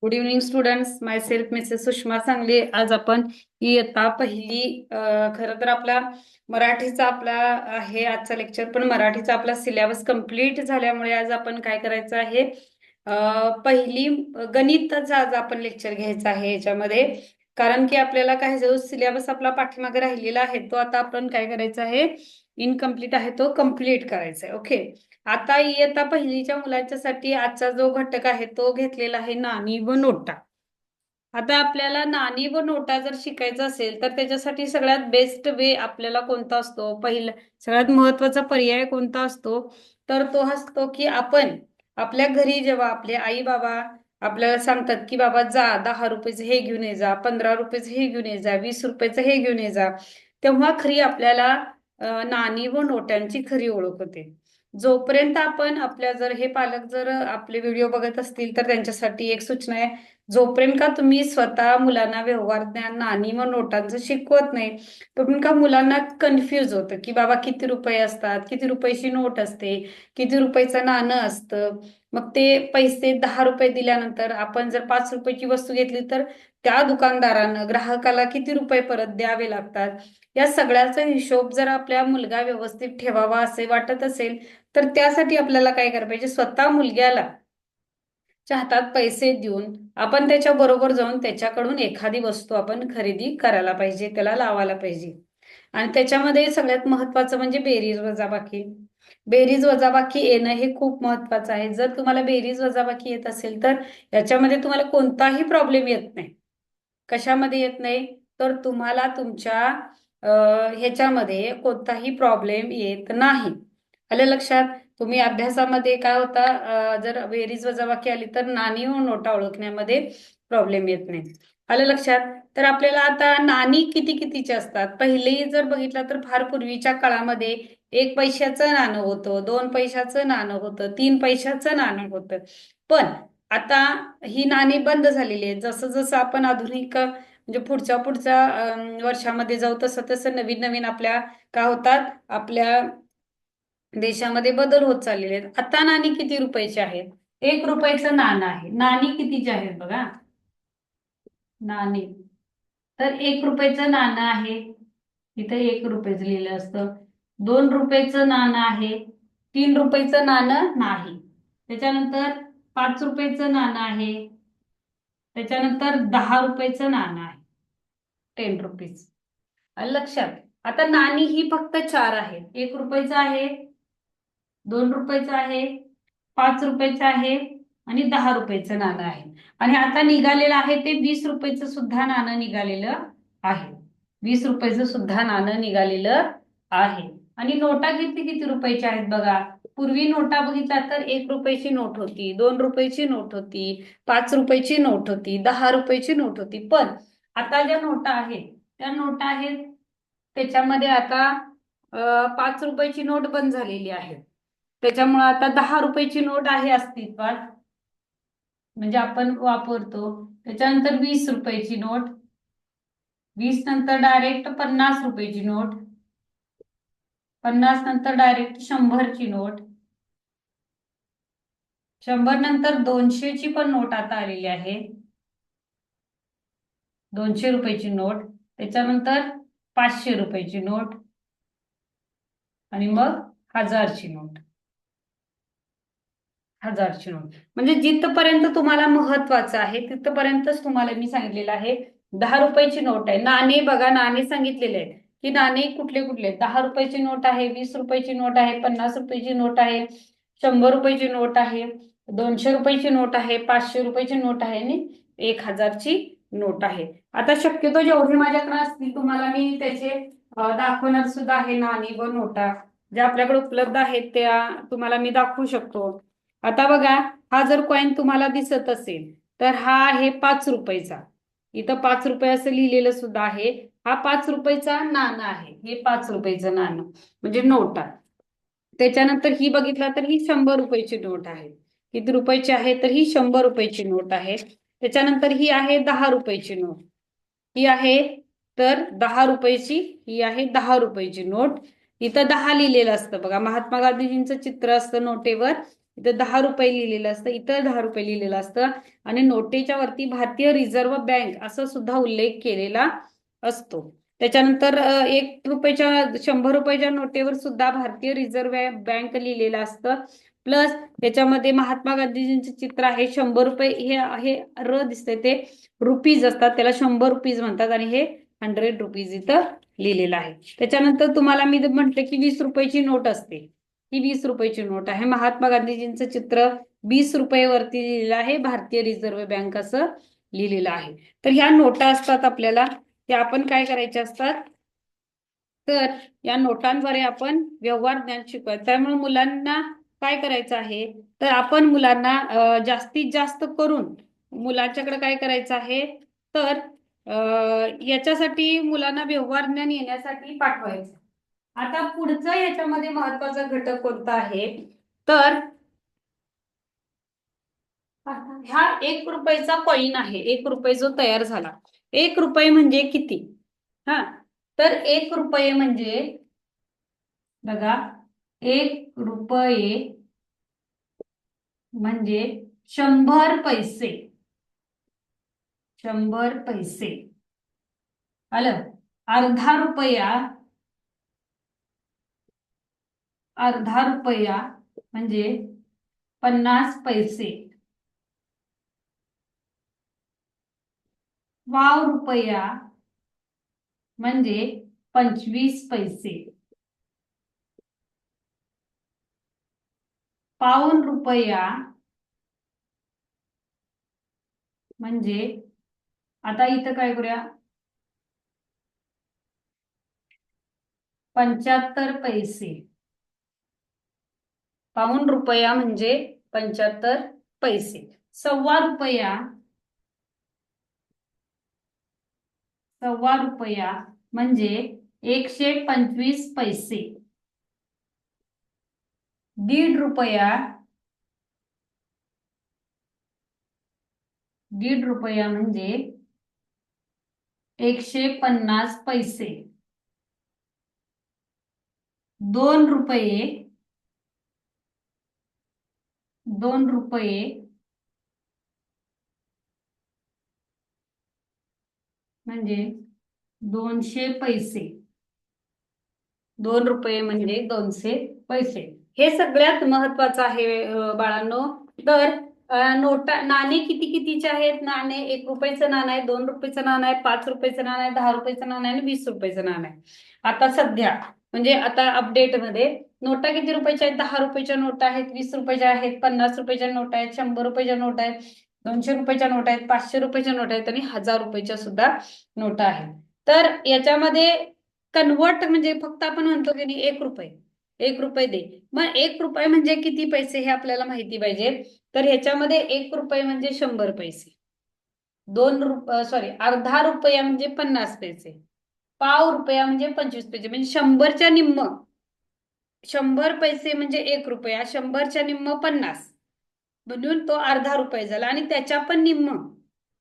Good evening students. Myself Mrs Sushma Sangli. आज आपण इयत्ता पहिली खरं तर आपला मराठीचा आपला आहे आजचा लेक्चर, पण मराठीचा आपला सिलेबस कंप्लीट झाल्यामुळे आज आपण काय करायचं आहे, पहिली गणिताचा आज आपण लेक्चर घ्यायचा आहे याच्यामध्ये. कारण की आपल्याला काय जो सिलेबस आपला पाठीमागे राहिलेला आहे तो आता आपण काय करायचा आहे, इनकम्प्लीट आहे तो कम्प्लीट करायचा आहे. ओके. आता इयत्ता पहिलीच्या मुलांच्यासाठी आजचा जो घटक आहे तो घेतलेला आहे नाणी व नोटा. आता आपल्याला नाणी व नोटा जर शिकायचं असेल तर त्याच्यासाठी सगळ्यात बेस्ट वे आपल्याला कोणता असतो, पहिला सगळ्यात महत्वाचा पर्याय कोणता असतो, तर तो असतो की आपण आपल्या घरी जेव्हा आपले आई बाबा आपल्याला सांगतात की बाबा जा 10 रुपयाचं हे घेऊन ये जा, 15 रुपयाचं हे घेऊन ये जा, 20 रुपयाचं हे घेऊन ये जा, तेव्हा खरी आपल्याला नाणी व नोटांची खरी ओळख होते. जोपर्यंत आपण आपल्या जर हे पालक जर आपले व्हिडिओ बघत असतील तर त्यांच्यासाठी एक सूचना आहे, जोपर्यंत का तुम्ही स्वतः मुलांना व्यवहार ज्ञान नाणी व नोटांचं शिकवत नाही तोपर्यंत का मुलांना कन्फ्यूज होतं की बाबा किती रुपये असतात, किती रुपयाची नोट असते, किती रुपयाचं नाणं असतं. मग ते पैसे 10 रुपये दिल्यानंतर आपण जर 5 रुपयाची वस्तू घेतली तर त्या दुकानदारानं ग्राहकाला किती रुपये परत द्यावे लागतात. या सगळ्याचा हिशोब जर आपल्या मुलगा व्यवस्थित ठेवावा असे वाटत असेल तर त्यासाठी आपल्याला काय करायला पाहिजे, स्वतः मुलग्याला हातात पैसे देऊन आपण त्याच्या बरोबर जाऊन त्याच्याकडून एखादी वस्तू आपण खरेदी करायला पाहिजे, त्याला लावायला पाहिजे. आणि त्याच्यामध्ये सगळ्यात महत्वाचं म्हणजे बेरीज वजाबाकी. बेरीज वजाबाकी येणं हे खूप महत्वाचं आहे. जर तुम्हाला बेरीज वजाबाकी येत असेल तर याच्यामध्ये तुम्हाला कोणताही प्रॉब्लेम येत नाही. कशामध्ये येत नाही, तर तुम्हाला तुमच्या ह्याच्यामध्ये कोणताही प्रॉब्लेम येत नाही. आलं लक्षात? तुम्ही अभ्यासामध्ये काय होता, जर बेरीज वजाबाकी आली तर नाणी व नोटा ओळखण्यामध्ये प्रॉब्लेम येत नाही. आलं लक्षात? तर आपल्याला आता नाणी किती कितीचे असतात, पहिले जर बघितलं तर फार पूर्वीच्या काळामध्ये 1 पैशाचं नाणं होतं, 2 पैशाचं नाणं होतं, 3 पैशाचं नाणं होतं. पण आता ही नाणी बंद झालेली आहेत. जसं जसं आपण आधुनिक म्हणजे पुढच्या पुढच्या वर्षामध्ये जाऊ तसं तसं नवीन नवीन आपल्या काय होतात, आपल्या देशामध्ये बदल होत चाललेले आहेत. आता नाणी किती रुपयाची आहेत, 1 रुपयाचं नाणं आहे. नाणी कितीची आहेत बघा, नाणी. तर 1 रुपयाचं नाणं आहे, इथं 1 रुपयाचं लिहिलं असतं. 2 रुपयाचं नाणं आहे, 3 रुपयाचं नाणं नाही. त्याच्यानंतर 5 रुपयाचं नाणं आहे, त्याच्यानंतर 10 रुपयाचं नाणं आहे, 10 रुपीज. लक्षात? आता नाणी ही फक्त 4 आहेत. 1 रुपयाचं आहे, 2 रुपयाचं आहे, 5 रुपयाचं आहे आणि 10 रुपयाचं नाणं आहे. आणि आता निघालेलं आहे ते 20 रुपयाचं सुद्धा नाणं निघालेलं आहे. 20 रुपयाचं सुद्धा नाणं निघालेलं आहे. आणि नोटा किती किती रुपयाच्या आहेत बघा. पूर्वी नोटा बघितला तर 1 रुपयाची नोट होती, 2 रुपयाची नोट होती, 5 रुपयाची नोट होती, 10 रुपयाची नोट होती. पण आता ज्या नोटा आहेत त्या नोटा आहेत त्याच्यामध्ये आता 5 रुपयाची नोट बंद झालेली आहे. त्याच्यामुळे आता 10 रुपयाची नोट आहे अस्तित्वात, म्हणजे आपण वापरतो. त्याच्यानंतर 20 रुपयाची नोट, 20 नंतर डायरेक्ट 50 रुपयाची नोट, 50 नंतर डायरेक्ट 100ची नोट, 100 नंतर 200ची पण नोट आता आलेली आहे, 200 रुपयाची नोट. त्याच्यानंतर 500 रुपयाची नोट आणि मग 1000ची नोट. 1000ची नोट म्हणजे जिथपर्यंत तुम्हाला महत्वाचं आहे तिथपर्यंतच तुम्हाला मी सांगितलेलं आहे. 10 रुपयाची नोट आहे. नाणे बघा, नाणे सांगितलेले आहेत की नाणे कुठले कुठले. 10 रुपयाची नोट आहे, 20 रुपयाची नोट आहे, 50 रुपयाची नोट आहे, 100 रुपयाची नोट आहे, 200 रुपयाची नोट आहे, 500 रुपयाची नोट आहे आणि 1000ची नोट आहे. आता शक्यतो जेवढे माझ्याकडे असतील तुम्हाला मी त्याचे दाखवणार सुद्धा आहे. नाणी व नोटा ज्या आपल्याकडे उपलब्ध आहेत त्या तुम्हाला मी दाखवू शकतो. आता बघा, हा जर कॉइन तुम्हाला दिसत असेल तर हा आहे 5 रुपयाचा. इथं 5 रुपये असं लिहिलेलं सुद्धा आहे. हा 5 रुपयाचा नाणं आहे, हे 5 रुपयाचं नाणं म्हणजे नोटा. त्याच्यानंतर ही बघितला तर ही 100 रुपयाची नोट आहे. किती रुपयाची आहे, तर ही 100 रुपयाची नोट आहे. त्याच्यानंतर ही आहे 10 रुपयाची नोट, ही आहे तर 10 रुपयाची, ही आहे 10 रुपयाची नोट. इथं 10 लिहिलेलं असतं बघा, महात्मा गांधीजींचं चित्र असतं नोटेवर इथं 10 रुपये लिहिलेलं असतं, इथं 10 रुपये लिहिलेलं असतं आणि नोटेच्या वरती भारतीय रिझर्व्ह बँक असं सुद्धा उल्लेख केलेला असतो. त्याच्यानंतर 1 रुपयाच्या 100 रुपयाच्या नोटेवर सुद्धा भारतीय रिझर्व्ह बँक लिहिलेलं असतं. प्लस त्याच्यामध्ये महात्मा गांधीजींचे चित्र आहे. 100 रुपये हे आहे र दिसतंय ते रुपीज असतात, त्याला 100 रुपीज म्हणतात आणि हे 100 रुपीज इथं लिहिलेलं आहे. त्याच्यानंतर तुम्हाला मी म्हटलं की 20 रुपयाची नोट असते, ही 20 रुपयाची नोट आहे. महात्मा गांधीजींचं चित्र 20 रुपये वरती लिहिलेलं आहे, भारतीय रिझर्व्ह बँक असं लिहिलेलं आहे. तर ह्या नोटा असतात आपल्याला, त्या आपण काय करायच्या असतात, तर या नोटांद्वारे आपण व्यवहार ज्ञान शिकवायचं. त्यामुळे मुलांना काय करायचं आहे, तर आपण मुलांना जास्तीत जास्त करून मुलांच्याकडे काय करायचं आहे, तर याच्यासाठी मुलांना व्यवहार ज्ञान येण्यासाठी पाठवायचं. आता पुढचा याच्यामध्ये महत्वाचा घटक कोणता आहे, तर ह्या 1 रुपयाचा कॉइन आहे. 1 रुपये जो तयार झाला, 1 रुपये म्हणजे किती, हा, तर 1 रुपये म्हणजे बघा, 1 रुपये म्हणजे 100 पैसे. 100 पैसे आलं. अर्धा रुपया, अर्धा रुपया म्हणजे 50 पैसे. पाव रुपया म्हणजे 25 पैसे. पाऊण रुपया म्हणजे, आता इथं काय करूया, 75 पैसे. पाऊण रुपया म्हणजे 75 पैसे. सव्वा रुपया, सव्वा रुपया म्हणजे 125 पैसे. 1.5 रुपया, 1.5 रुपया म्हणजे 150 पैसे. 2 रुपये, 2 रुपये म्हणजे 200 पैसे. 2 रुपये म्हणजे 200 पैसे. हे सगळ्यात महत्वाचं आहे बाळांनो. तर नोटा, नाणे किती कितीचे आहेत, नाणे 1 रुपयाचं नाणं आहे, 2 रुपयाचं नाणं आहे, 5 रुपयाचं नाणं आहे, 10 रुपयाचं नाणं आहे आणि 20 रुपयाचं नाणं आहे. आता सध्या म्हणजे आता अपडेट मध्ये नोटा किती रुपयाच्या आहेत, 10 रुपयाच्या नोटा आहेत, 20 रुपयाच्या आहेत, 50 रुपयाच्या नोटा आहेत, 100 रुपयाच्या नोटा आहेत, 200 रुपयाच्या नोटा आहेत, 500 रुपयाच्या नोटा आहेत आणि 1000 रुपयाच्या सुद्धा नोटा आहेत. तर याच्यामध्ये कन्वर्ट म्हणजे फक्त आपण म्हणतो की नाही 1 रुपये, 1 रुपये दे. मग 1 रुपये म्हणजे किती पैसे हे आपल्याला माहिती पाहिजे. तर ह्याच्यामध्ये 1 रुपये म्हणजे 100 पैसे, 2 रुपये सॉरी अर्धा रुपया म्हणजे 50 पैसे, पाव रुपया म्हणजे 25 पैसे, म्हणजे 100च्या निम्म. 100 पैसे म्हणजे 1 रुपया, 100च्या निम्म 50, म्हणून तो अर्धा रुपये झाला आणि त्याच्या पण निम्म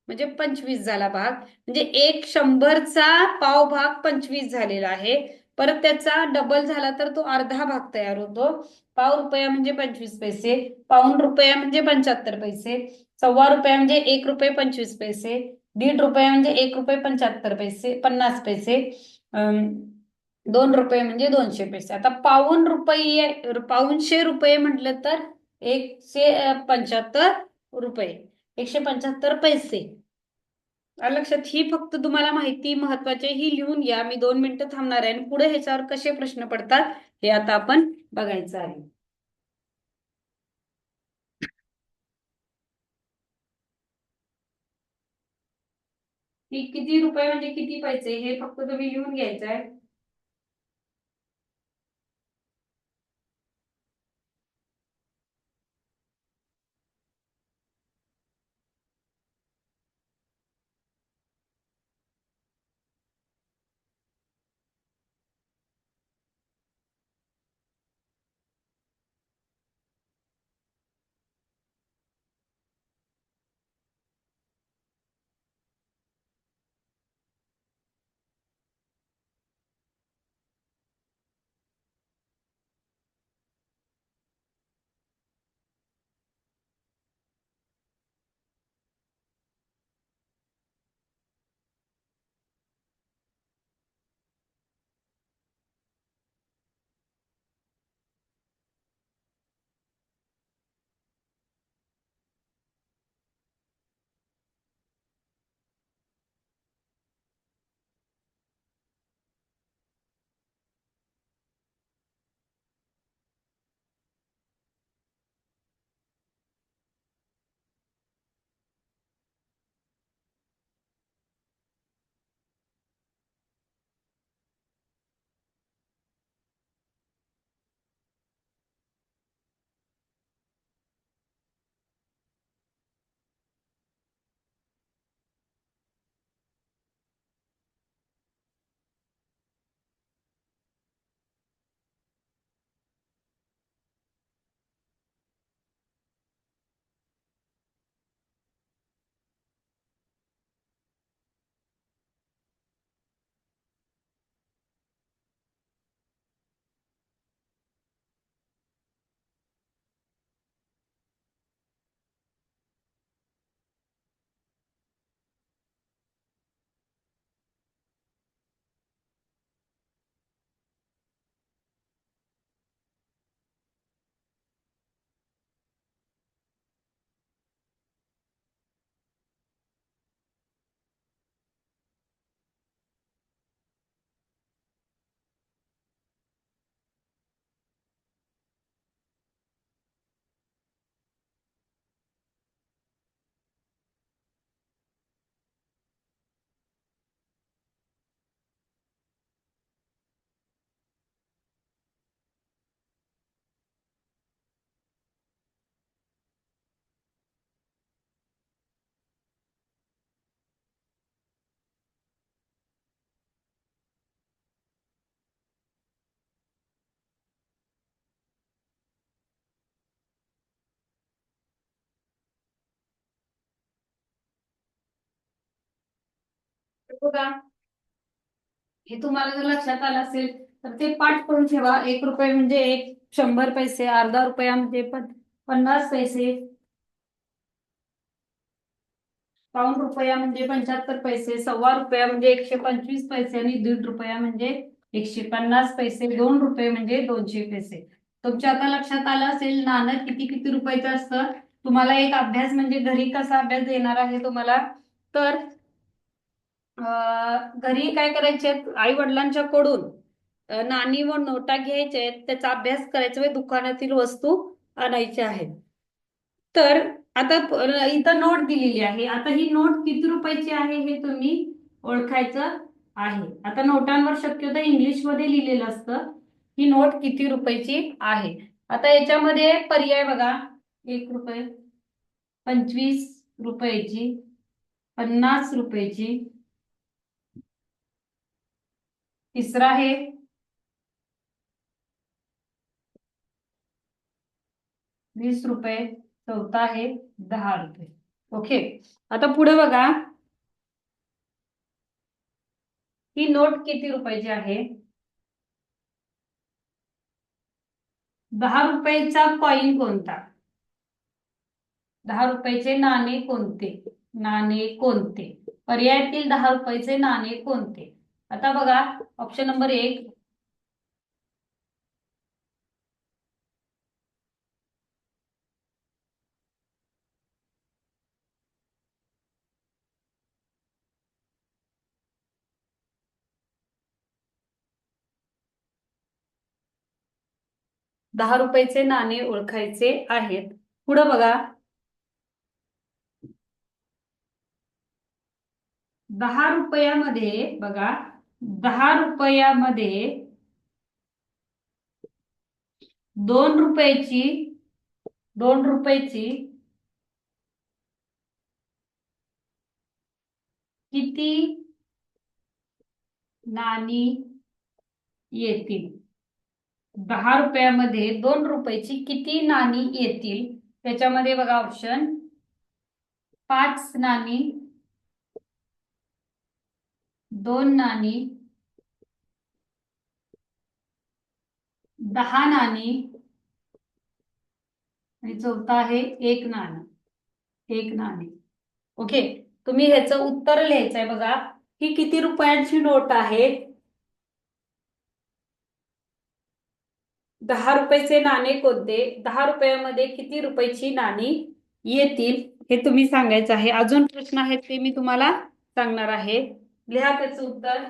म्हणजे 25 झाला भाग. म्हणजे 100चा पाव भाग 25 झालेला आहे. परत त्याचा डबल झाला तर तो अर्धा भाग तयार होतो. पाव रुपया म्हणजे 25 पैसे, पाऊण रुपया म्हणजे 75 पैसे, सव्वा रुपया म्हणजे 1 रुपये 25 पैसे, 1.5 रुपया म्हणजे 1 रुपये 75 पैसे 50 पैसे, 2 रुपये म्हणजे 200 पैसे. आता पाऊणशे रुपये म्हटलं तर 175 रुपये, 175 पैसे. लक्षात, ही फक्त तुम्हाला माहिती महत्वाची ही लिहून घ्या. मी 2 मिनिटं थांबणार आहे आणि पुढे ह्याच्यावर कसे प्रश्न पडतात हे आता आपण बघायचं आहे. किती रुपये म्हणजे किती पैसे हे फक्त तुम्ही लिहून घ्यायचं आहे. बघा, हे तुम्हाला जर लक्षात आलं असेल तर ते पाठ करून ठेवा. 1 रुपये म्हणजे 100 पैसे, अर्धा रुपया म्हणजे 50 पैसे, पाऊण रुपया म्हणजे 75 पैसे, सव्वा रुपया म्हणजे 125 पैसे आणि दीड रुपया म्हणजे 150 पैसे, 2 रुपये म्हणजे 200 पैसे. तुमच्या आता लक्षात आलं असेल नाणं किती किती रुपयाचं असतं. तुम्हाला एक अभ्यास म्हणजे घरी कसा अभ्यास देणार आहे तुम्हाला, तर घरी काय करायचे, आई वडिलांच्या कडून नाणी व नोटा घ्यायचे, त्याचा अभ्यास करायचा व दुकानातील वस्तू आणायच्या आहेत. तर आता इथं नोट दिलेली आहे. आता ही नोट किती रुपयाची आहे हे तुम्ही ओळखायचं आहे. आता नोटांवर शक्यतो इंग्लिश मध्ये लिहिलेलं असतं ही नोट किती रुपयाची आहे. आता याच्यामध्ये पर्याय बघा, 1 रुपये, 25 रुपयाची, 50 रुपयाची, तिसरा आहे 20 रुपये, चौथा आहे 10 रुपये. ओके. आता पुढे बघा, ही नोट किती रुपयाची आहे. 10 रुपयाचा कॉइन कोणता, 10 रुपयाचे नाणे कोणते, नाणे कोणते, पर्यायातील 10 रुपयाचे नाणे कोणते. आता बघा, ऑप्शन नंबर 1, 10 रुपयाचे नाणे ओळखायचे आहेत. पुढे बघा, 10 रुपयामध्ये बघा, 10 रुपयामध्ये 2 रुपयाची, 2 रुपयाची किती नाणी येतील. 10 रुपयामध्ये 2 रुपयाची किती नाणी येतील. त्याच्यामध्ये बघा ऑप्शन, 5 नाणी, 2 नाणी, 10 नाणी आणि चौथा आहे 1 नाणं, 1 नाणे. ओके. तुम्ही ह्याचं उत्तर लिहायचंय. बघा, ही किती रुपयांची नोट आहे. 10 रुपयाचे नाणे कोणते, 10 रुपयामध्ये किती रुपयाची नाणी येतील हे तुम्ही सांगायचं आहे. अजून प्रश्न आहेत ते मी तुम्हाला सांगणार आहे. लिहा त्याचं उत्तर.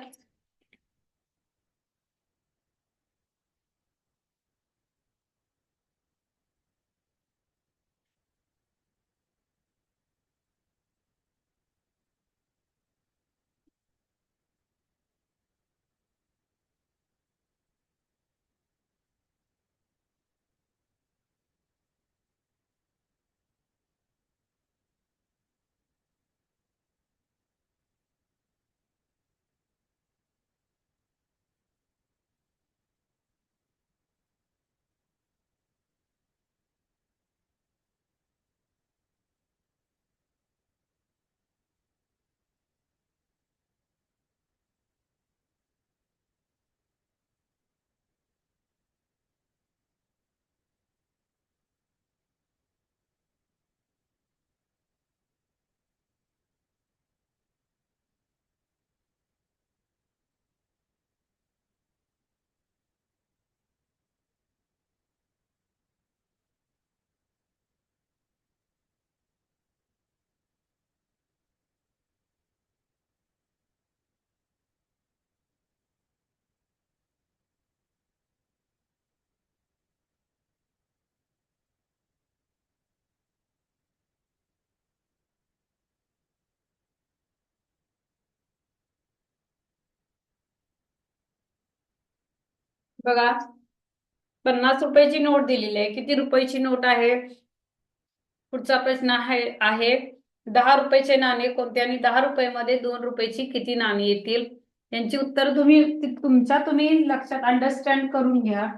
बघा, 50 रुपयाची नोट दिलेली आहे. किती रुपयाची नोट आहे. पुढचा प्रश्न आहे 10 रुपयाचे नाणे कोणते आणि 10 रुपयामध्ये 2 रुपयाची किती नाणी येतील. यांची उत्तर तुम्ही लक्षात अंडरस्टँड करून घ्या.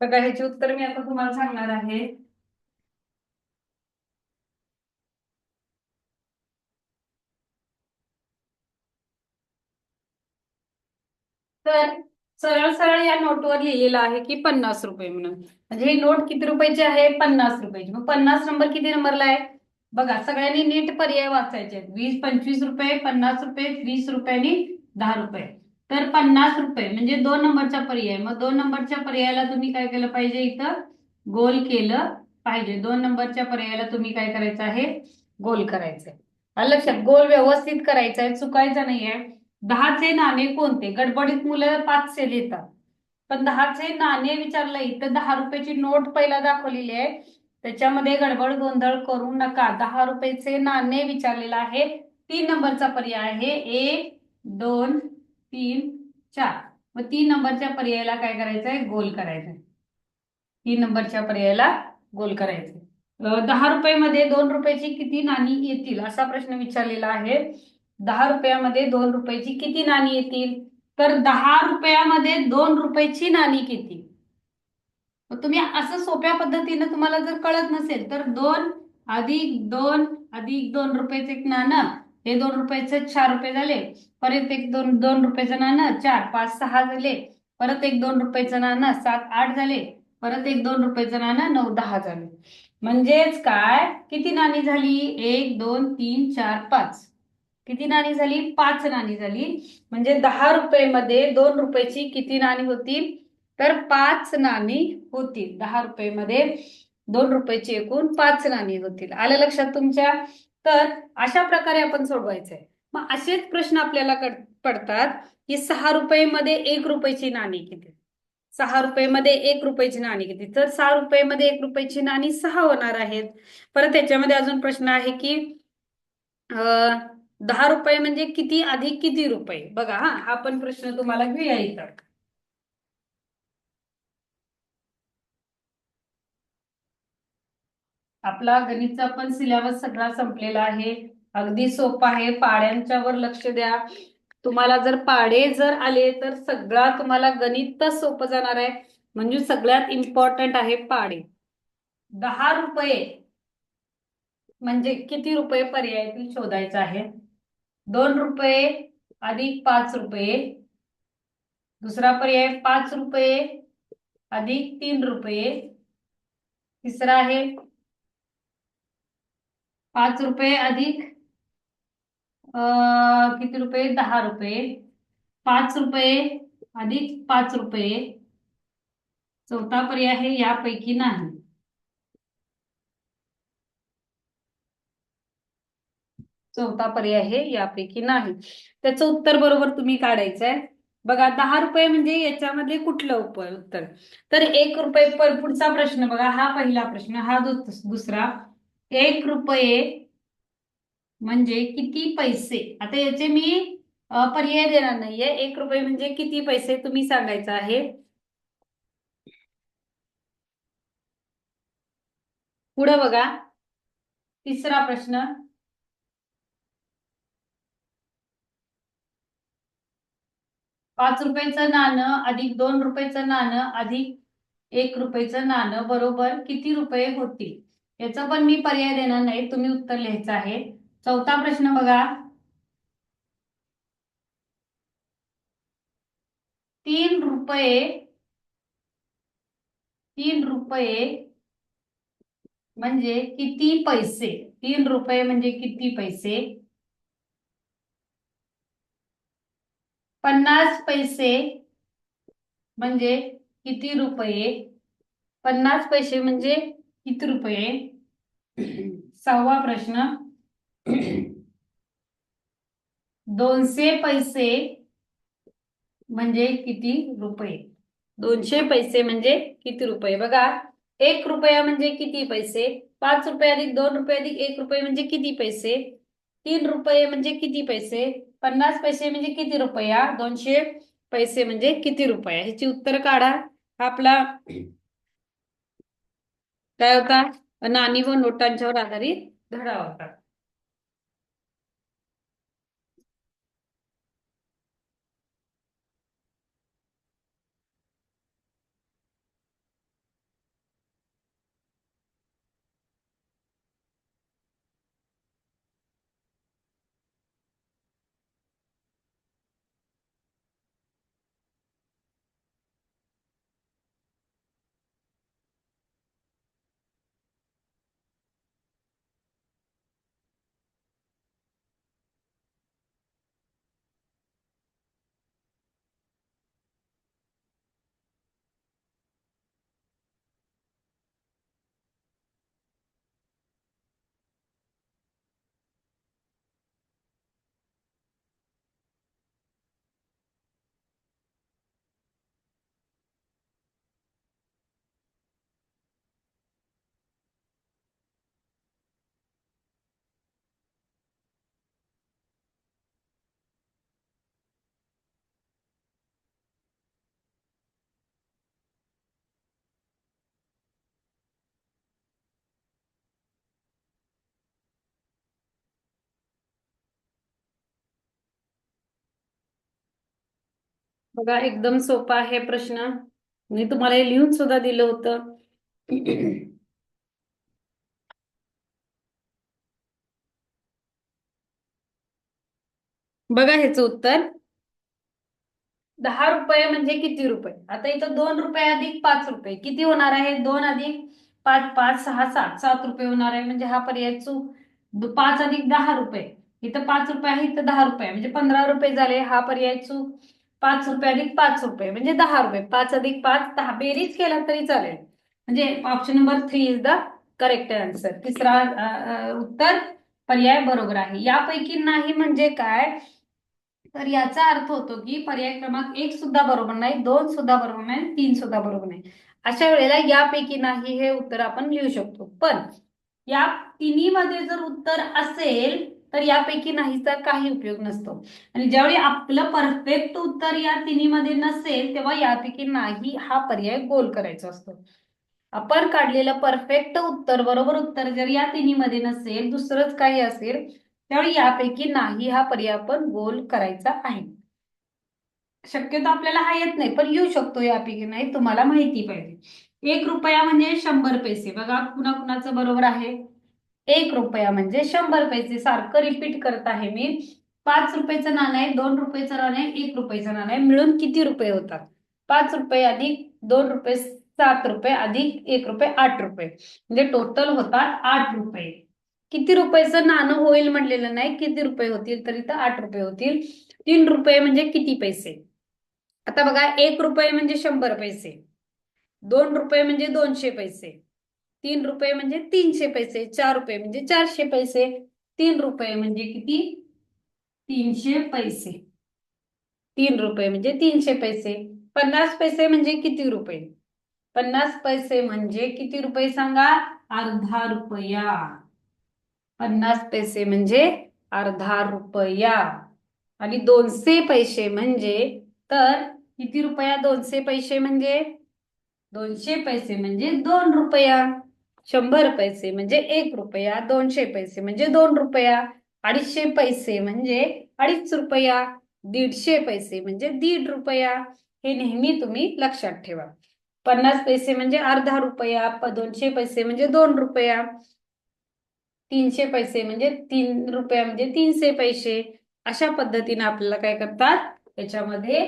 बघा ह्याचे उत्तर मी आता तुम्हाला सांगणार आहे. तर सरळ सरळ या नोटवर लिहिलेलं आहे की 50 रुपये म्हणून. म्हणजे ही नोट किती रुपयाची आहे? 50 रुपयाची. मग 50 नंबर किती नंबरला आहे? बघा सगळ्यांनी नीट पर्याय वाचायचे आहेत. 20, 25 रुपये, 50 रुपये, 20 रुपये आणि 10 रुपये. तर 50 रुपये म्हणजे 2 नंबरचा पर्याय. मग 2 नंबरच्या पर्यायाला तुम्ही काय केलं पाहिजे? इथं गोल केलं पाहिजे. 2 नंबरच्या पर्यायाला तुम्ही काय करायचं आहे? गोल करायचंय. आलं लक्षात? गोल व्यवस्थित करायचा आहे, चुकायचा नाहीये. 10चे नाणे कोणते? गडबडीत मुलं 5चे लिहितात. पण 10चे नाणे विचारलं इथं 10 रुपयाची नोट पहिला दाखवलेली आहे. त्याच्यामध्ये गडबड गोंधळ करू नका. 10 रुपयाचे नाणे विचारलेलं आहे. 3 नंबरचा पर्याय आहे 1, 2, 3, 4. मग 3 नंबरच्या पर्यायाला काय करायचंय? गोल करायचंय. 3 नंबरच्या पर्यायाला गोल करायचंय. 10 रुपयामध्ये 2 रुपयाची किती नाणी येतील असा प्रश्न विचारलेला आहे. 10 रुपयामध्ये 2 रुपयाची किती नाणी येतील? तर 10 रुपयामध्ये 2 रुपयाची नाणी किती? मग तुम्ही असं सोप्या पद्धतीने तुम्हाला जर कळत नसेल तर 2 अधिक 2 अधिक 2 रुपयाचं एक नाणं, हे 2 रुपयाचे 4 रुपये झाले. परत एक 2 रुपयाचं नाणं, 4, 5, 6 झाले. परत एक 2 रुपयाचं नाणं, 7, 8 झाले. परत एक 2 रुपयाचं नाणं, 9, 10 झाले. म्हणजेच काय किती नाणी झाली? 1, 2, 3, 4, 5. किती नाणी झाली? 5 नाणी झाली. म्हणजे 10 रुपयामध्ये 2 रुपयाची किती नाणी होतील? तर 5 नाणी होतील. 10 रुपयामध्ये 2 रुपयाची एकूण 5 नाणी होतील. आलं लक्षात तुमच्या? तर अशा प्रकारे आपण सोडवायचंय. मग असेच प्रश्न आपल्याला पडतात की 6 रुपयामध्ये 1 रुपयाची नाणी किती? 6 रुपयामध्ये 1 रुपयाची नाणी किती? तर 6 रुपयामध्ये 1 रुपयाची नाणी 6 होणार आहेत. परत त्याच्यामध्ये अजून प्रश्न आहे की 10 रुपये म्हणजे किती अधिक किती रुपये? बघा हा पण प्रश्न तुम्हाला घेऊया इथं. आपला गणितचा पण सिलेबस सगळा संपलेला आहे. अगदी सोपा आहे. पाड्यांच्या वर लक्ष द्या. तुम्हाला जर पाडे जर आले तर सगळा तुम्हाला गणितच सोपं जाणार आहे. म्हणजे सगळ्यात इम्पॉर्टंट आहे पाडे. 10 रुपये म्हणजे किती रुपये पर्यायातील शोधायचं आहे. 2 रुपये अधिक 5 रुपये. दुसरा पर्याय 5 रुपये अधिक 3 रुपये. तिसरा आहे 5 रुपये अधिक किती रुपये? 10 रुपये. 5 रुपये अधिक 5 रुपये. चौथा पर्याय आहे यापैकी नाही. चौथा पर्याय आहे यापैकी नाही. त्याचं उत्तर बरोबर तुम्ही काढायचंय. बघा 10 रुपये म्हणजे याच्यामध्ये कुठलं उत्तर? तर 1 रुपये. पुढचा प्रश्न बघा. हा पहिला प्रश्न. हा दुसरा. 1 रुपये म्हणजे किती पैसे? आता याचे मी पर्याय देणार नाहीये. 1 रुपये म्हणजे किती पैसे तुम्ही सांगायचं आहे. पुढे बघा. तिसरा प्रश्न. 5 रुपयाचं नाणं अधिक 2 रुपयाचं नाणं अधिक 1 रुपयाचं नाणं बरोबर किती रुपये होतील? याचा पण मी पर्याय देणार नाही. तुम्ही उत्तर लिहायचं आहे. चौथा प्रश्न बघा. 3 रुपये. 3 रुपये म्हणजे किती पैसे? 3 रुपये म्हणजे किती पैसे? 50 पैसे म्हणजे किती रुपये? 50 पैसे म्हणजे किती रुपये? सहावा प्रश्न. 200 पैसे म्हणजे किती रुपये? 200 पैसे म्हणजे किती रुपये? बघा 1 रुपया म्हणजे किती पैसे? 5 रुपये अधिक 2 रुपये अधिक 1 रुपये म्हणजे किती पैसे? 3 रुपये म्हणजे किती पैसे? 50 पैसे म्हणजे किती रुपया? 200 पैसे म्हणजे किती रुपया? ह्याची उत्तर काढा. आपला काय होता? नाणी व नोटांच्यावर आधारित धडा होता. बघा एकदम सोपा आहे प्रश्न. मी तुम्हाला हे लिहून सुद्धा दिलं होतं. बघा ह्याचं उत्तर. 10 रुपये म्हणजे किती रुपये? आता इथं 2 रुपये अधिक 5 रुपये किती होणार आहे? 2 अधिक 5, 5, 6, 7 रुपये होणार आहे. म्हणजे हा पर्याय चूक. 5 अधिक 10 रुपये, इथं 5 रुपये आहे, इथं 10 रुपये म्हणजे 15 रुपये झाले. हा पर्याय चूक. 5 रुपये अधिक 5 रुपये म्हणजे 10 रुपये. 5 अधिक 5 10, बेरीज केला तरी चालेल. म्हणजे option number 3 is the correct answer. तिसरा उत्तर पर्याय बरोबर आहे. यापैकी नाही म्हणजे काय? तर याचा अर्थ होतो की पर्याय क्रमांक 1 सुद्धा बरोबर नाही, 2 सुद्धा बरोबर नाही, 3 सुद्धा बरोबर नाही. अशा वेळेला यापैकी नाही हे उत्तर आपण लिहू शकतो. पण या तिन्ही मध्ये जर उत्तर असेल तर यापैकी नाहीचा काही उपयोग नसतो. आणि ज्यावेळी आपलं परफेक्ट उत्तर या तिन्ही मध्ये नसेल तेव्हा यापैकी नाही हा पर्याय गोल करायचा असतो. आपण काढलेलं परफेक्ट उत्तर, बरोबर उत्तर जर या तिन्ही मध्ये नसेल, दुसरंच काही असेल, त्यावेळी यापैकी नाही हा पर्याय आपण गोल करायचा आहे. शक्यतो आपल्याला हा येत नाही पण येऊ शकतो यापैकी नाही, तुम्हाला माहिती पाहिजे. 1 रुपया म्हणजे 100 पैसे. बघा कुणा कुणाचं बरोबर आहे. 1 रुपया म्हणजे 100 पैसे. सारखं रिपीट करत आहे मी. 5 रुपयाचं नाणं आहे, 2 रुपयाचं नाणं आहे, 1 रुपयाचं नाणं आहे, मिळून किती रुपये होतात? 5 रुपये अधिक 2 रुपये 7 रुपये अधिक 1 रुपये 8 रुपये म्हणजे टोटल होतात 8 रुपये. किती रुपयाचं नाणं होईल म्हणलेलं नाही, किती रुपये होतील, तर इथं 8 रुपये होतील. 3 रुपये म्हणजे किती पैसे? आता बघा 1 रुपये म्हणजे 100 पैसे, 2 रुपये म्हणजे 200 पैसे, 3 रुपये म्हणजे 300 पैसे, 4 रुपये म्हणजे 400 पैसे. 3 रुपये म्हणजे किती? 300 पैसे. 3 रुपये म्हणजे 300 पैसे. 50 पैसे म्हणजे किती रुपये? 50 पैसे म्हणजे किती रुपये सांगा? अर्धा रुपया. 50 पैसे म्हणजे अर्धा रुपया. आणि 200 पैसे म्हणजे, तर किती रुपया? 200 पैसे म्हणजे 200 पैसे म्हणजे 2 रुपया. 100 पैसे म्हणजे 1 रुपया. 200 पैसे म्हणजे 2 रुपया. 250 पैसे म्हणजे 2.5 रुपया. 150 पैसे म्हणजे 1.5 रुपया. हे नेहमी तुम्ही लक्षात ठेवा. 50 पैसे म्हणजे अर्धा 1 रुपया, 200 पैसे म्हणजे 2 रुपया, 300 पैसे म्हणजे 3 रुपया म्हणजे 300 पैसे. अशा पद्धतीने आपल्याला काय करतात, त्याच्यामध्ये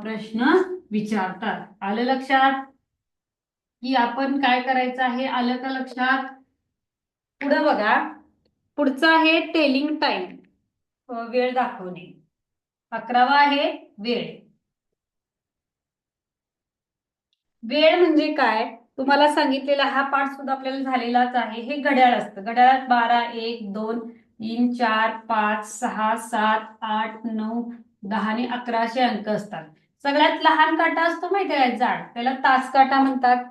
प्रश्न विचारतात. आलं लक्षात की आपण काय करायचं आहे? आलं का लक्षात? पुढे बघा. पुढचं आहे टेलिंग टाइम, वेळ दाखवणे. 11वा आहे वेळ. वेळ म्हणजे काय? तुम्हाला सांगितलेला हा पाठ सुद्धा आपल्याला झालेलाच आहे. हे घड्याळ असतं. घड्याळात 12, 1, 2, 3, 4, 5, 6, 7, 8, 9, 10 आणि 11 असे अंक असतात. सगळ्यात लहान काटा असतो माहिती आहे जाड, त्याला तास काटा म्हणतात.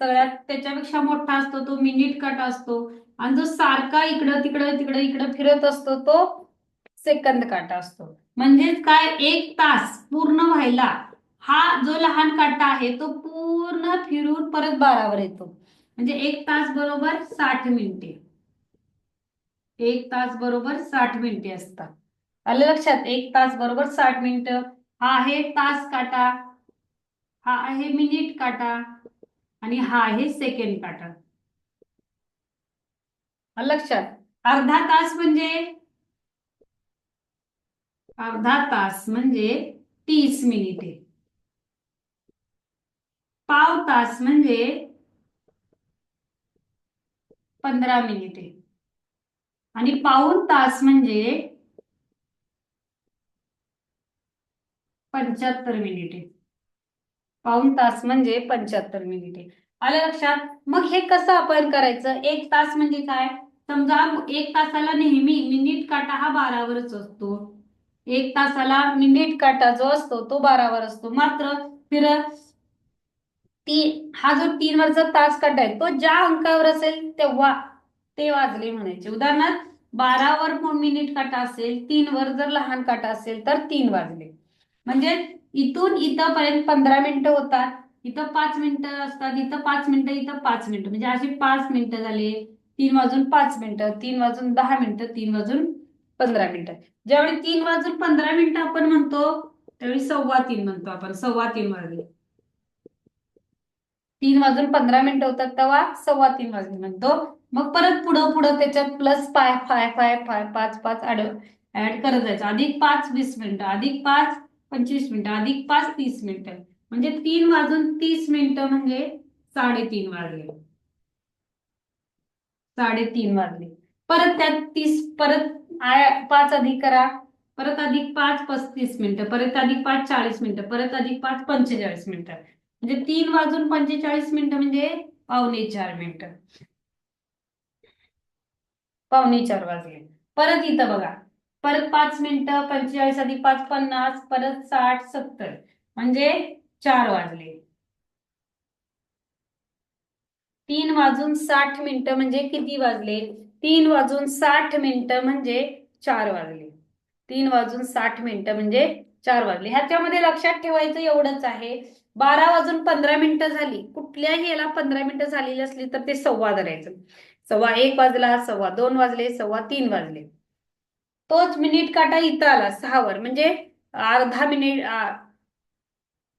सगळ्यात त्याच्यापेक्षा मोठा असतो तो मिनिट काटा असतो. आणि जो सारखा इकडं तिकडं तिकडं इकडं फिरत असतो तो सेकंद काटा असतो. म्हणजेच काय, 1 तास पूर्ण व्हायला हा जो लहान काटा आहे तो पूर्ण फिरून परत 12वर येतो. म्हणजे 1 तास बरोबर 60 मिनिटे. 1 तास बरोबर 60 मिनिटे असतात. आलं लक्षात? 1 तास बरोबर 60 मिनिटं. हा आहे तास काटा, हा आहे मिनिट काटा आणि हा आहे सेकंड काटा. आलं लक्षात? अर्धा तास म्हणजे, अर्धा तास म्हणजे 30 मिनिटे. पाव तास म्हणजे 15 मिनिटे. आणि पाऊण तास म्हणजे 75 मिनिटे. पाऊण तास म्हणजे 75 मिनिटे. आलं लक्षात? मग हे कसं आपण करायचं? 1 तास म्हणजे काय? समजा 1 तासाला नेहमी मिनिट काटा हा 12वरच असतो. 1 तासाला मिनिट काटा जो असतो तो 12वर असतो. मात्र फिर हा जो 3 वरचा तास काटा आहे तो ज्या अंकावर असेल तेव्हा ते वाजले म्हणायचे. उदाहरणार्थ 12वर मिनिट काटा असेल, 3वर जर लहान काटा असेल तर 3 वाजले. म्हणजे इथून इथपर्यंत 15 मिनिटं होतात. इथं 5 मिनिटं असतात, इथं 5 मिनिटं, इथं 5 मिनिटं, म्हणजे असे 5 मिनिटं झाले. 3 वाजून 5 मिनिटं, 3 वाजून 10 मिनिटं, 3 वाजून 15 मिनिटं. ज्यावेळी 3 वाजून 15 मिनिटं आपण म्हणतो त्यावेळी 3:15 म्हणतो आपण, 3:15 वाजले. 3:15 होतात तेव्हा 3:15 वाजले म्हणतो. मग परत पुढं पुढं त्याच्यात plus five five five five 5 5 add करत जायचं. +5 20 मिनिटं, +5 25 मिनिटं, +5 30 मिनिटं. म्हणजे 3:30 म्हणजे 3:30 वाजले. 3:30 वाजले. परत त्यात 30, परत 5 अधिक करा, परत +5 35 मिनिटं, परत +5 40 मिनिटं, परत +5 45 मिनिटं. म्हणजे 3:45 म्हणजे 3:45 4:45 वाजले. परत इथं बघा, परत 5 मिनिटं, 45 +5 50, परत 60 70 म्हणजे 4 वाजले. 3:60 म्हणजे किती वाजले? 3:60 म्हणजे 4 वाजले. 3:60 म्हणजे 4 वाजले. ह्याच्यामध्ये लक्षात ठेवायचं एवढंच आहे, 12:15 झाली, कुठल्याही याला 15 मिनिटं झालेली असली तर ते सव्वा धरायचं. 1:15 वाजला, 2:15 वाजले, 3:15 वाजले. तोच मिनिट काटा इथं आला 6 वर, म्हणजे अर्धा मिनिट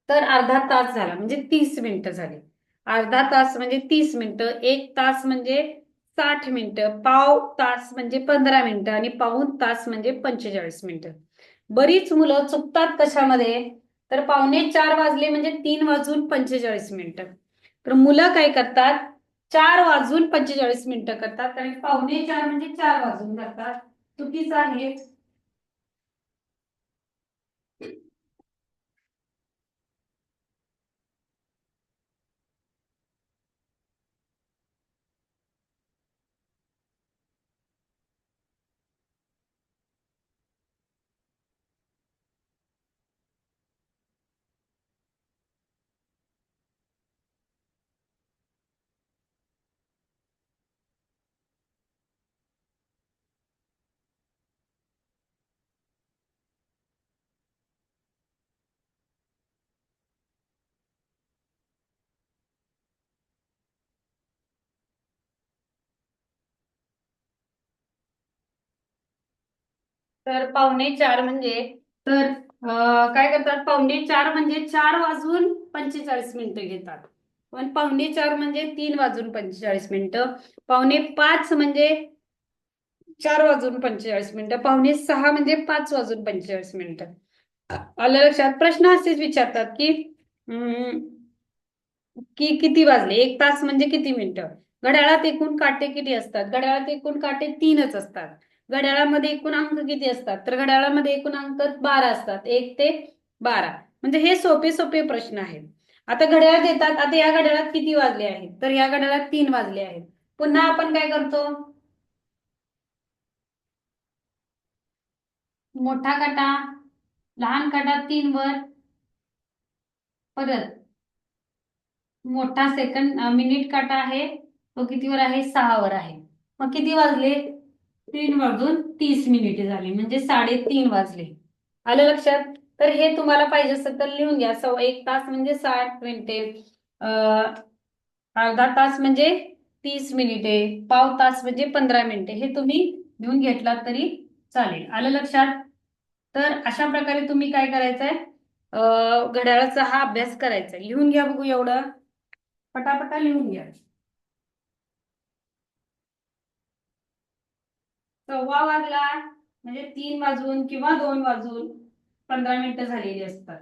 तर अर्धा तास झाला, म्हणजे 30 मिनिटं झाली. अर्धा तास म्हणजे 30 मिनिटं, 1 तास म्हणजे 60 मिनिटं, पाव तास म्हणजे 15 मिनिटं आणि पाऊण तास म्हणजे 45 मिनिटं. बरीच मुलं चुकतात कशामध्ये, तर 3:45 वाजले म्हणजे 3:45 तर मुलं काय करतात, 4:45 करतात आणि 3:45 म्हणजे 4 वाजून जातात. चुकीचं आहे. तर 3:45 म्हणजे, तर काय करतात, 3:45 म्हणजे 4:45 घेतात. पण 4:45 म्हणजे 3:45. 4:45 म्हणजे 4:45. 5:45 म्हणजे 5:45. आलं लक्षात? प्रश्न असेच विचारतात की अं, किती वाजले, 1 तास म्हणजे किती मिनिटं. घड्याळात एकूण काटे किती असतात? घड्याळात एकूण काटे 3च असतात. घड्याळामध्ये एकूण अंक किती असतात? तर घड्याळामध्ये एकूण अंक 12 असतात, 1 ते 12. म्हणजे हे सोपे सोपे प्रश्न आहेत. आता घड्याळ देतात, आता या घड्याळात किती वाजले आहेत? तर या घड्याळात 3 वाजले आहेत. पुन्हा आपण काय करतो, मोठा काटा लहान काटा 3 वर, परत मोठा सेकंद मिनिट काटा आहे, तो कितीवर आहे? 6 वर आहे. मग किती वाजले? 3:30 झाली, म्हणजे 3:30 वाजले. आलं लक्षात? तर हे तुम्हाला पाहिजे असेल तर लिहून घ्या. 1 तास म्हणजे 60 मिनिटे, अर्धा तास म्हणजे 30 मिनिटे, पाव तास म्हणजे 15 मिनिटे. हे तुम्ही लिहून घेतलात तरी चालेल. आलं लक्षात? तर अशा प्रकारे तुम्ही काय करायचंय, घड्याळाचा हा अभ्यास करायचा. लिहून घ्या बघू एवढं, पटापटा लिहून घ्या. 1:15 वाजला म्हणजे 3 वाजून किंवा 2 वाजून 15 मिनिटं झालेली असतात.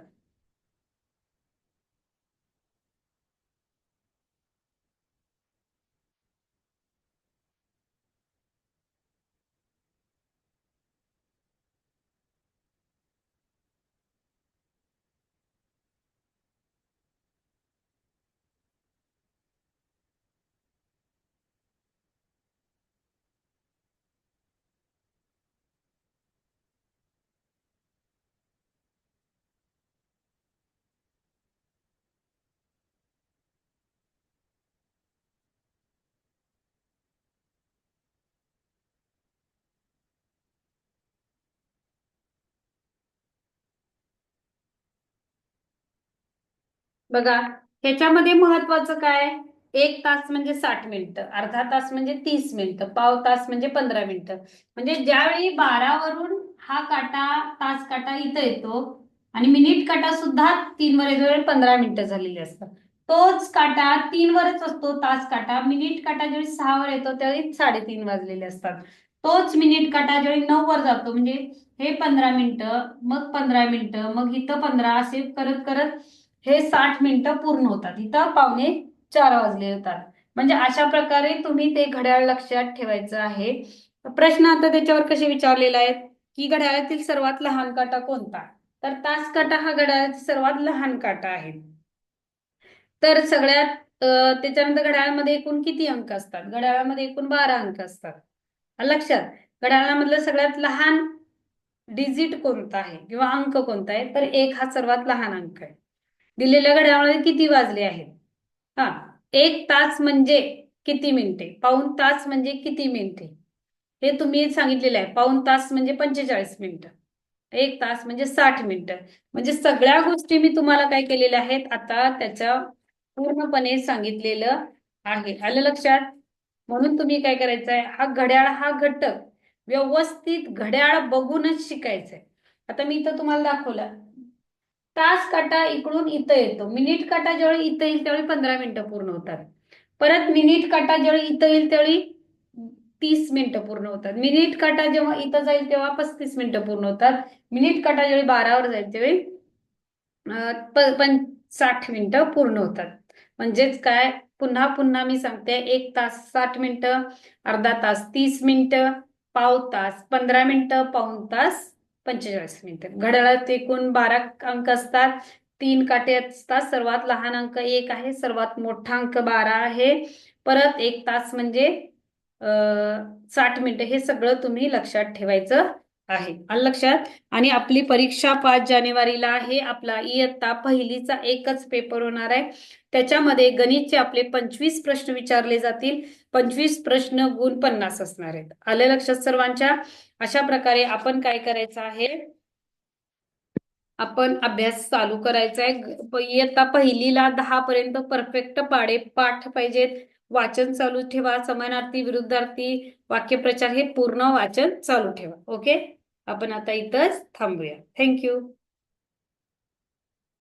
बघा, ह्याच्यामध्ये महत्वाचं काय, 1 तास म्हणजे 60 मिनिटं, अर्धा तास म्हणजे 30 मिनिटं, पाव तास म्हणजे 15 मिनिटं. म्हणजे ज्यावेळी 12 वरून हा काटा, तास काटा इथं येतो, आणि मिनिट काटा सुद्धा 3 वर येतो, 15 मिनिटं झालेली असतात. तोच काटा 3 वरच असतो, तास काटा. मिनिट काटा ज्यावेळी 6 वर येतो त्यावेळी 3:30 वाजलेले असतात. तोच मिनिट काटा ज्यावेळी 9 वर जातो, म्हणजे हे 15 मिनिटं, मग 15 मिनिटं, मग इथं 15, असे करत करत हे 60 मिनिटं पूर्ण होतात. इथं 3:45 वाजले होतात. म्हणजे अशा प्रकारे तुम्ही ते घड्याळ लक्षात ठेवायचं आहे. प्रश्न आता त्याच्यावर कसे विचारलेला आहे की घड्याळातील सर्वात लहान काटा कोणता? तर तास काटा हा घड्याळाचा सर्वात लहान काटा आहे. तर सगळ्यात त्याच्यानंतर घड्याळामध्ये एकूण किती अंक असतात? घड्याळामध्ये एकूण 12 अंक असतात. लक्षात, घड्याळामधलं सगळ्यात लहान डिजिट कोणता आहे किंवा अंक कोणता आहे? तर 1 हा सर्वात लहान अंक आहे. दिलेल्या घड्याळामध्ये किती वाजले आहेत? हा, 1 तास म्हणजे किती मिनिटे? पाऊण तास म्हणजे किती मिनिटे? हे तुम्ही सांगितलेलं आहे. पाऊण तास म्हणजे 45 मिनिटं. 1 तास म्हणजे 60 मिनिटं. म्हणजे सगळ्या गोष्टी मी तुम्हाला काय केलेल्या आहेत आता त्याच्या पूर्णपणे सांगितलेलं आहे. आलं लक्षात? म्हणून तुम्ही काय करायचंय, हा घड्याळ हा घटक व्यवस्थित घड्याळ बघूनच शिकायचंय. आता मी इथं तुम्हाला दाखवलं, तास काटा इकडून इथं येतो. मिनिट काटा ज्यावेळी इथं येईल त्यावेळी 15 मिनिटं पूर्ण होतात. परत मिनिट काटा ज्यावेळी इथं येईल त्यावेळी 30 मिनिटं पूर्ण होतात. मिनिट काटा जेव्हा इथं जाईल तेव्हा 35 मिनिटं पूर्ण होतात. मिनिट काटा ज्यावेळी 12 वर जाईल त्यावेळी 60 मिनिटं पूर्ण होतात. म्हणजेच काय, पुन्हा पुन्हा मी सांगते, 1 तास 60 मिनिटं, अर्धा तास 30 मिनिटं, पाव तास 15 मिनिटं, पाऊण तास 45 मिनिटं. घड्याळात एकूण 12 अंक असतात, 3 काटे असतात. सर्वात लहान अंक 1 आहे, सर्वात मोठा अंक 12 आहे. परत 1 तास म्हणजे 60 मिनिटं. हे सगळं तुम्ही लक्षात ठेवायचं आहे. आलं लक्षात? आणि आपली परीक्षा 5 जानेवारीला आहे. आपला इयत्ता पहिलीचा एकच पेपर होणार आहे. त्याच्यामध्ये गणितचे आपले 25 प्रश्न विचारले जातील. 25 प्रश्न गुण 50 असणार आहेत. आलं लक्षात सर्वांच्या? अशा प्रकारे आपण काय करायचं आहे, आपण अभ्यास चालू करायचा आहे. इयत्ता पहिलीला 10 पर्यंत परफेक्ट पाठ पाहिजेत. वाचन चालू ठेवा. समानार्थी, विरुद्धार्थी, वाक्यप्रचार हे पूर्ण वाचन चालू ठेवा. ओके, आपण आता इथंच थांबूया. थँक्यू.